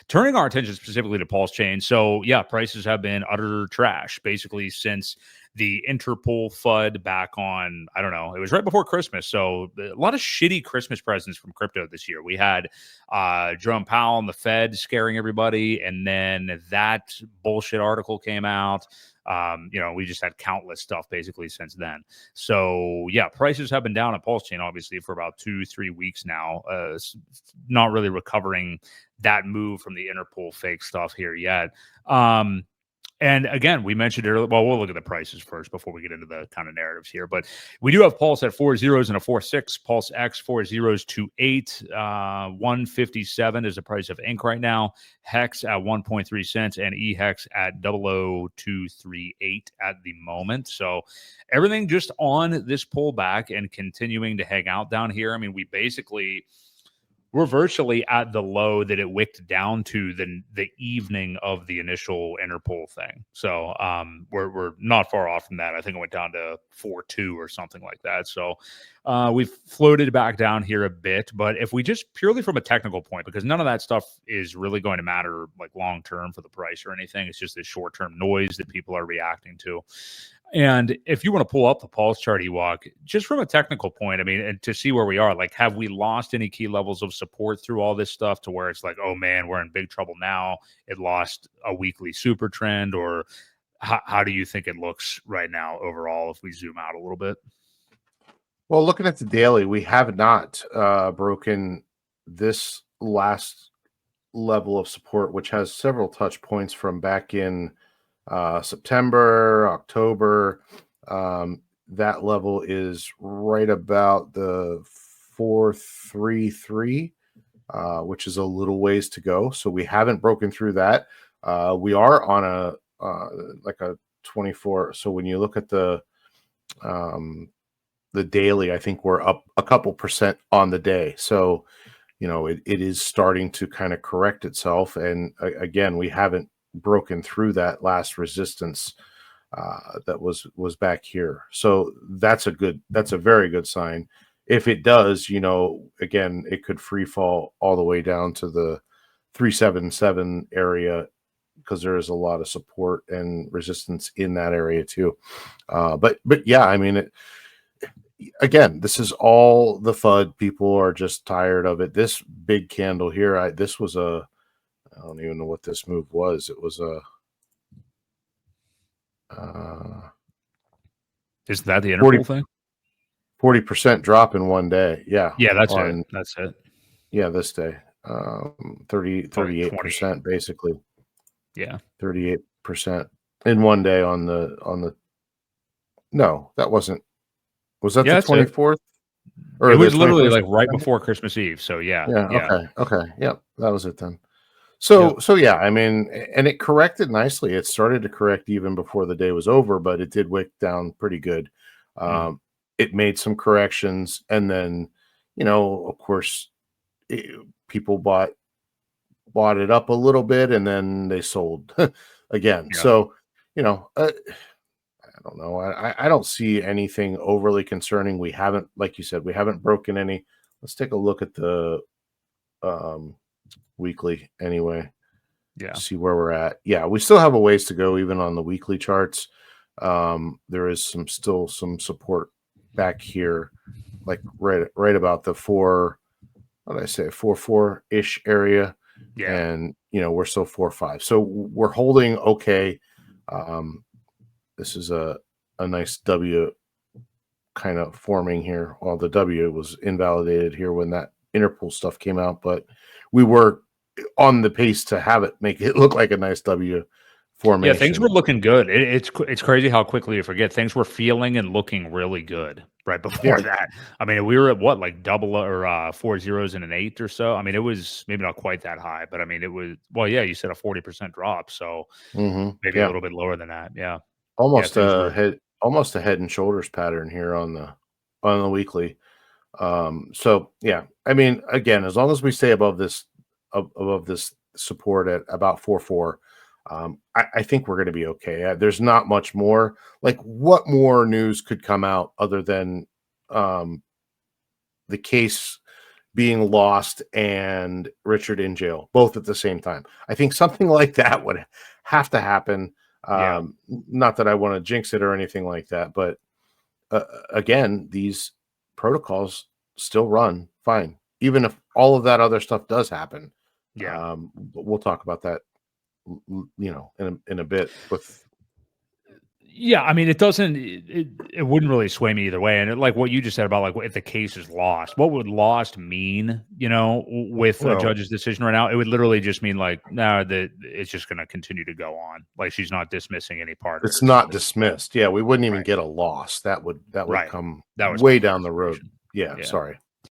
turning our attention specifically to PulseChain. So yeah, prices have been utter trash basically since the Interpol FUD back on, I don't know, it was right before Christmas. So a lot of shitty Christmas presents from crypto this year. We had Jerome Powell and the Fed scaring everybody, and then that bullshit article came out. We just had countless stuff basically since then. So yeah, prices have been down at PulseChain obviously for about 2-3 weeks now. Not really recovering that move from the Interpol fake stuff here yet. And again, we mentioned earlier, well, we'll look at the prices first before we get into the kind of narratives here. But we do have Pulse at 4 zeros and a 4.6. Pulse X 4 zeros to 8. 157 is the price of ink right now. Hex at 1.3 cents and eHex at 00238 at the moment. So everything just on this pullback and continuing to hang out down here. I mean, we're virtually at the low that it wicked down to the evening of the initial Interpol thing. So we're not far off from that. I think it went down to 4.2 or something like that. So we've floated back down here a bit. But if we just purely from a technical point, because none of that stuff is really going to matter like long term for the price or anything. It's just this short term noise that people are reacting to. And if you want to pull up the pulse chart, Ewok, just from a technical point, I mean, and to see where we are, like, have we lost any key levels of support through all this stuff to where it's like, oh man, we're in big trouble now? It lost a weekly super trend, or how do you think it looks right now overall if we zoom out a little bit? Well, looking at the daily, we have not broken this last level of support, which has several touch points from back in September, October. That level is right about the 433, which is a little ways to go. So we haven't broken through that. We are on a 24. So when you look at the daily, I think we're up a couple percent on the day. So, it is starting to kind of correct itself. And again, we haven't broken through that last resistance that was back here. So that's a very good sign. If it does, again, it could free fall all the way down to the 377 area, because there is a lot of support and resistance in that area too. But yeah, I mean, again, this is all the FUD. People are just tired of it. This big candle here, I don't even know what this move was. It was Is that the Interpol thing? 40% drop in one day. Yeah. Yeah, that's it. That's it. Yeah, this day. 38% basically. Yeah. 38% in one day on the no, that wasn't. Was that the 24th? Or it was literally like right before Christmas Eve. So yeah. Okay. Yep. That was it then. So yeah, I mean, and it corrected nicely. It started to correct even before the day was over, but it did wick down pretty good. It made some corrections, and then, of course, people bought it up a little bit, and then they sold again. Yeah. So, I don't know. I don't see anything overly concerning. We haven't, like you said, we haven't broken any. Let's take a look at the weekly anyway. Yeah. See where we're at. Yeah, we still have a ways to go even on the weekly charts. There is still some support back here, like right about the 4.4-ish area. Yeah. And we're still 4.5. So we're holding okay. This is a nice W kind of forming here. Well, the W was invalidated here when that Interpol stuff came out, but we were on the pace to have it make it look like a nice W formation. Yeah, things were looking good. It's crazy how quickly you forget. Things were feeling and looking really good right before that. I mean, we were at what, like double or 4 zeros and an 8 or so. I mean, it was maybe not quite that high, but I mean, it was, well, yeah, you said a 40% drop, so maybe a little bit lower than that. Yeah, almost a head and shoulders pattern here on the weekly. So yeah, I mean, again, as long as we stay above this support at about 4.4, I think we're going to be okay. There's not much more. Like, what more news could come out other than the case being lost and Richard in jail, both at the same time. I think something like that would have to happen. Yeah. Not that I want to jinx it or anything like that, but again, these protocols still run fine, even if all of that other stuff does happen. Yeah. But we'll talk about that, in a bit with. Yeah, I mean, it doesn't. It wouldn't really sway me either way. And like what you just said about like if the case is lost, what would lost mean? With a Well, judge's decision right now, it would literally just mean like, no, that it's just going to continue to go on. Like she's not dismissing any part of it it's or not something. dismissed. Yeah, we wouldn't even Right. get a loss. That would Right. come That was my way down the road. reservation. Yeah, Yeah. sorry.